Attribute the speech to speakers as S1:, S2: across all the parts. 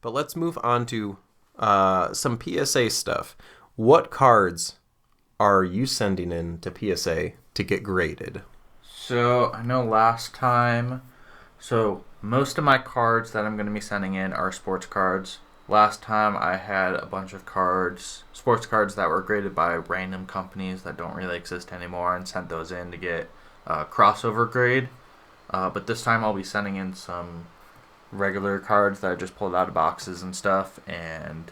S1: But let's move on to some PSA stuff. What cards are you sending in to PSA to get graded?
S2: So I know last time, so most of my cards that I'm going to be sending in are sports cards. Last time I had a bunch of cards, sports cards that were graded by random companies that don't really exist anymore, and sent those in to get a crossover grade. But this time I'll be sending in some regular cards that I just pulled out of boxes and stuff and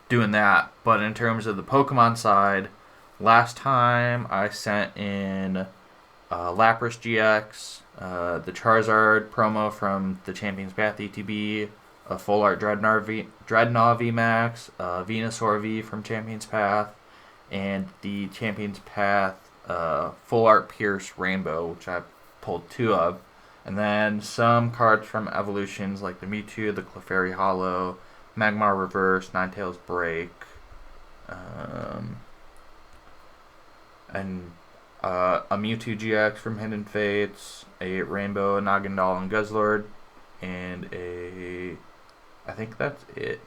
S2: doing that. But in terms of the Pokemon side, last time I sent in Lapras GX, the Charizard promo from the Champions Path ETB, a Full Art Dreadnought VMAX, Venusaur V from Champions Path, and the Champions Path Full Art Pierce Rainbow, which I pulled 2 of. And then some cards from Evolutions like the Mewtwo, the Clefairy Hollow, Magmar Reverse, Ninetales Break, and a Mewtwo GX from Hidden Fates, a Rainbow Naganadal and Guzzlord, and I think that's it,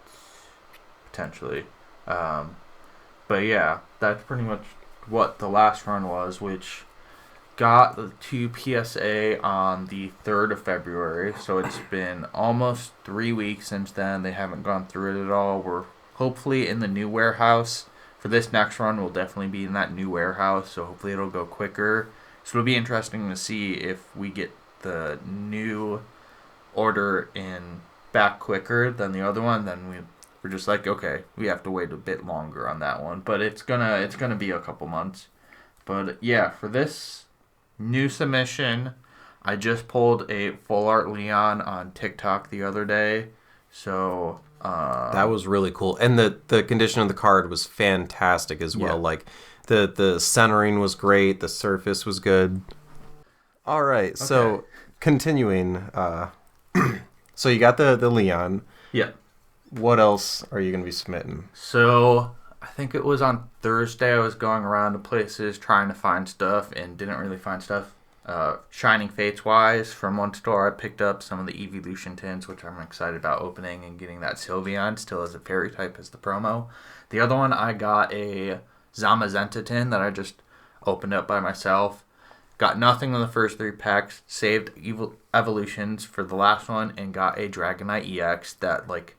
S2: potentially. But yeah, that's pretty much what the last run was, which got to PSA on the 3rd of February, so it's been almost 3 weeks since then. They haven't gone through it at all. We're hopefully in the new warehouse. For this next run, we'll definitely be in that new warehouse, so hopefully it'll go quicker. So it'll be interesting to see if we get the new order in back quicker than the other one. Then we're just like, okay, we have to wait a bit longer on that one, but it's gonna be a couple months. But yeah, for this new submission, I just pulled a Full Art Leon on TikTok the other day, so
S1: that was really cool, and the condition of the card was fantastic as well.
S2: Yeah.
S1: Like the centering was great, the surface was good. All right, so continuing, so you got the Leon.
S2: Yeah.
S1: What else are you gonna be submitting?
S2: So I think it was on Thursday I was going around to places trying to find stuff and didn't really find stuff. Shining Fates wise, from one store I picked up some of the Evolution tins, which I'm excited about opening and getting that Sylveon still as a fairy type as the promo. The other one, I got a Zamazenta tin that I just opened up by myself. Got nothing in the first 3 packs, saved Evolutions for the last one, and got a Dragonite EX that, like,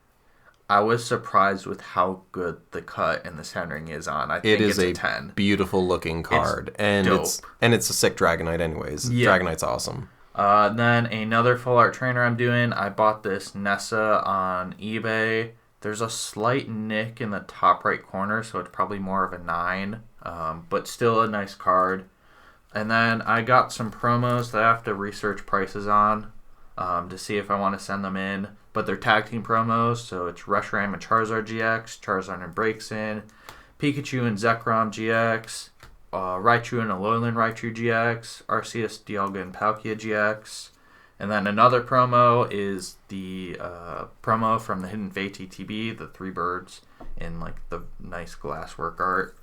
S2: I was surprised with how good the cut and the centering is on. I think
S1: it is
S2: it's a 10.
S1: Beautiful looking card, and
S2: dope.
S1: it's a sick Dragonite anyways.
S2: Yeah.
S1: Dragonite's awesome.
S2: Then another Full Art trainer I'm doing. I bought this Nessa on eBay. There's a slight nick in the top right corner, so it's probably more of a 9, but still a nice card. And then I got some promos that I have to research prices on to see if I want to send them in. But they're tag team promos, so it's Reshiram and Charizard GX, Charizard and Braixen, Pikachu and Zekrom GX, Raichu and Alolan Raichu GX, Arceus, Dialga, and Palkia GX. And then another promo is the promo from the Hidden Fate TTB, the 3 birds in like the nice glasswork art,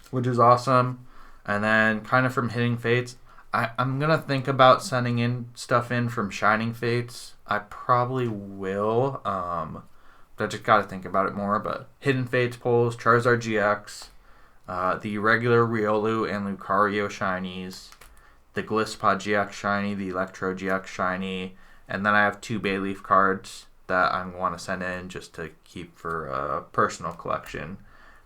S2: which is awesome. And then kind of from Hidden Fates, I'm going to think about sending in stuff in from Shining Fates. I probably will. I just got to think about it more. But Hidden Fates pulls, Charizard GX, the regular Riolu and Lucario Shinies, the Gliscod GX Shiny, the Electro GX Shiny, and then I have 2 Bayleaf cards that I want to send in just to keep for a personal collection.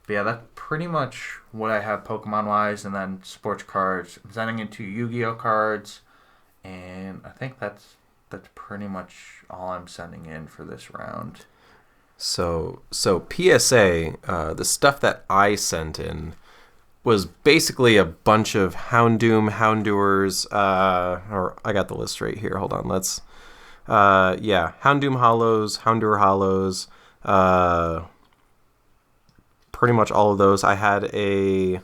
S2: But yeah, that's pretty much what I have Pokemon-wise, and then sports cards. I'm sending in 2 Yu-Gi-Oh cards, and I think that's pretty much all I'm sending in for this round.
S1: So PSA, the stuff that I sent in was basically a bunch of Houndoom, Houndours, or I got the list right here. Hold on, Houndoom Hollows, Houndour Hollows, pretty much all of those. I had a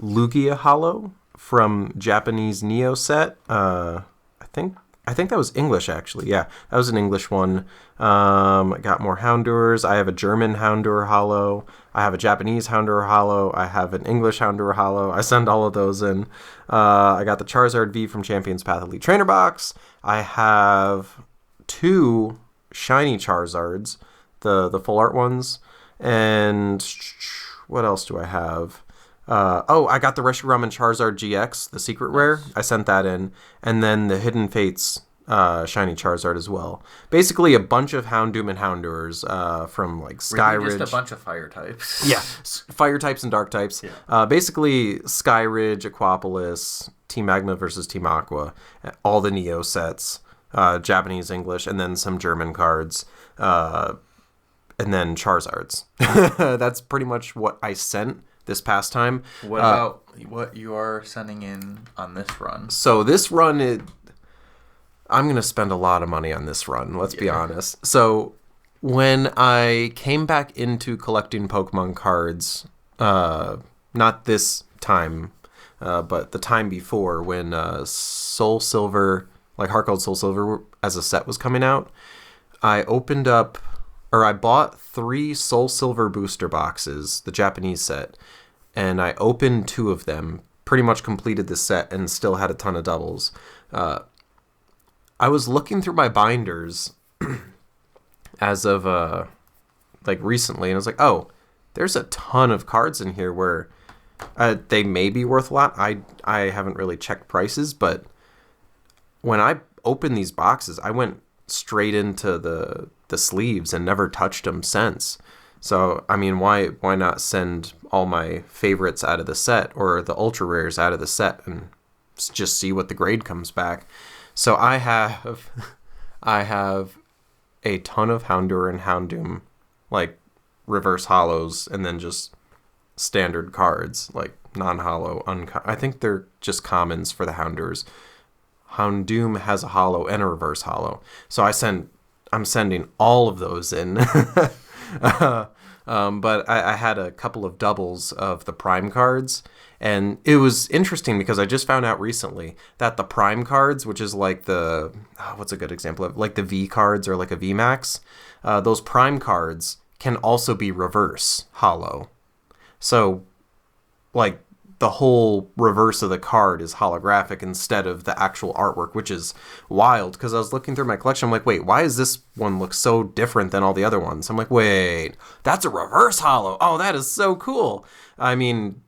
S1: Lugia Hollow from Japanese Neo set. I think that was English, actually. Yeah, that was an English one. I got more Houndours. I have a German Houndour Hollow. I have a Japanese Houndour Hollow. I have an English Houndour Hollow. I send all of those in. I got the Charizard V from Champions Path Elite Trainer Box. I have 2 shiny Charizards the full art ones. And what else do I have? I got the Reshiram and Charizard GX, the secret rare. I sent that in. And then the Hidden Fates shiny Charizard as well. Basically a bunch of Houndoom and Houndours from like Skyridge.
S2: Really just a bunch of fire types.
S1: Yeah, fire types and dark types. Yeah. Basically Skyridge, Aquapolis, Team Magna versus Team Aqua, all the Neo sets, Japanese, English, and then some German cards. And then Charizards. That's pretty much what I sent this past time.
S2: What about what you are sending in on this run?
S1: So this run, I'm going to spend a lot of money on this run, let's be honest. So when I came back into collecting Pokemon cards, not this time, but the time before when Soul Silver, like Heart Gold Soul Silver as a set was coming out, I bought 3 Soul Silver booster boxes, the Japanese set, and I opened 2 of them, pretty much completed the set, and still had a ton of doubles. I was looking through my binders as of recently, and I was like, oh, there's a ton of cards in here where they may be worth a lot. I haven't really checked prices, but when I opened these boxes, I went straight into the sleeves and never touched them since. So, I mean, why not send all my favorites out of the set or the ultra rares out of the set and just see what the grade comes back? So I have a ton of Houndour and Houndoom, like reverse hollows, and then just standard cards, like non-hollow, I think they're just commons for the Houndours. Houndoom has a hollow and a reverse hollow. So I'm sending all of those in. But I had a couple of doubles of the Prime cards, and it was interesting because I just found out recently that the Prime cards, which is like what's a good example of, like the V cards or like a VMAX, those Prime cards can also be reverse hollow. So, like, the whole reverse of the card is holographic instead of the actual artwork, which is wild, because I was looking through my collection, I'm like, wait, why does this one look so different than all the other ones? I'm like, wait, that's a reverse hollow. Oh, that is so cool. I mean,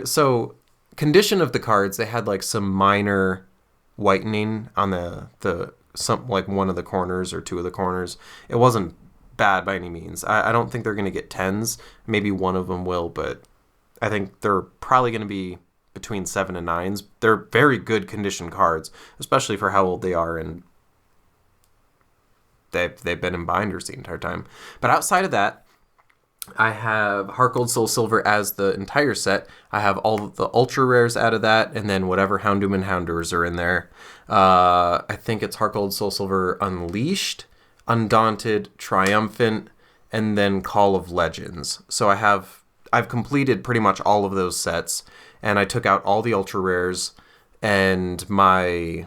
S1: so condition of the cards, they had like some minor whitening on some like one of the corners or 2 of the corners. It wasn't bad by any means. I don't think they're going to get 10s. Maybe one of them will, but I think they're probably going to be between 7 and 9s. They're very good condition cards, especially for how old they are, and they've been in binders the entire time. But outside of that, I have Heart Gold Soul Silver as the entire set. I have all of the ultra rares out of that, and then whatever Houndoom and Houndours are in there. I think it's Heart Gold Soul Silver Unleashed, Undaunted, Triumphant, and then Call of Legends. So I've completed pretty much all of those sets, and I took out all the ultra rares and my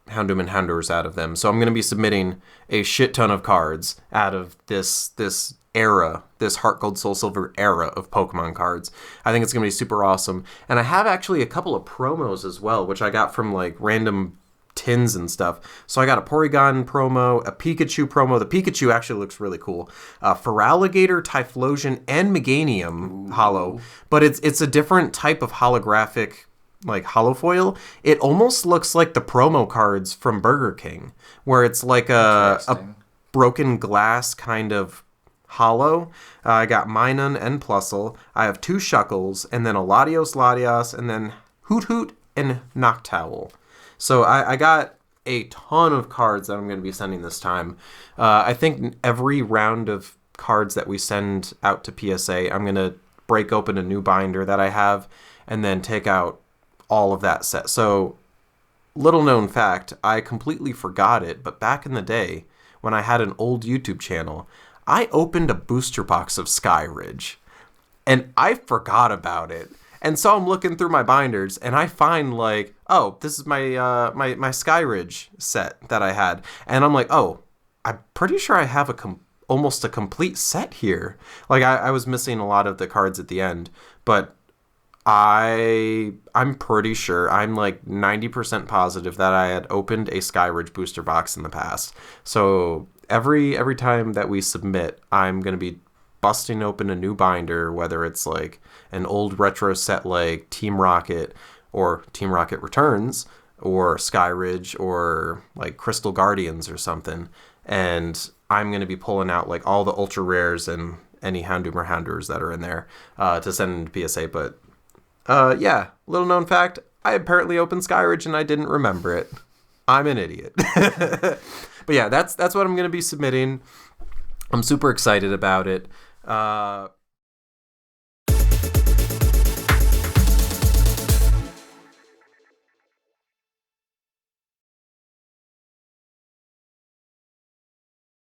S1: Houndoom and Houndours out of them. So I'm going to be submitting a shit ton of cards out of this era, this Heart Gold Soul Silver era of Pokemon cards. I think it's going to be super awesome. And I have actually a couple of promos as well, which I got from like random tins and stuff. So I got a Porygon promo, a Pikachu promo. The Pikachu actually looks really cool. Feraligatr, Typhlosion, and Meganium hollow. But it's a different type of holographic, like holofoil. It almost looks like the promo cards from Burger King, where it's like a broken glass kind of hollow. I got Minun and Plusle. I have 2 Shuckles, and then a Latios, and then Hoot Hoot and Noctowl. So I got a ton of cards that I'm going to be sending this time. I think every round of cards that we send out to PSA, I'm going to break open a new binder that I have and then take out all of that set. So, little known fact, I completely forgot it, but back in the day, when I had an old YouTube channel, I opened a booster box of Skyridge, and I forgot about it. And so I'm looking through my binders, and I find like, oh, this is my my Skyridge set that I had, and I'm like, oh, I'm pretty sure I have almost a complete set here. Like I was missing a lot of the cards at the end, but I'm pretty sure, I'm like 90% positive that I had opened a Skyridge booster box in the past. So every time that we submit, I'm going to be busting open a new binder, whether it's like an old retro set like Team Rocket or Team Rocket Returns or Skyridge or like Crystal Guardians or something. And I'm going to be pulling out like all the ultra rares and any Houndoom or Houndours that are in there to send into PSA. But yeah, little known fact, I apparently opened Skyridge and I didn't remember it. I'm an idiot. But yeah, that's what I'm going to be submitting. I'm super excited about it.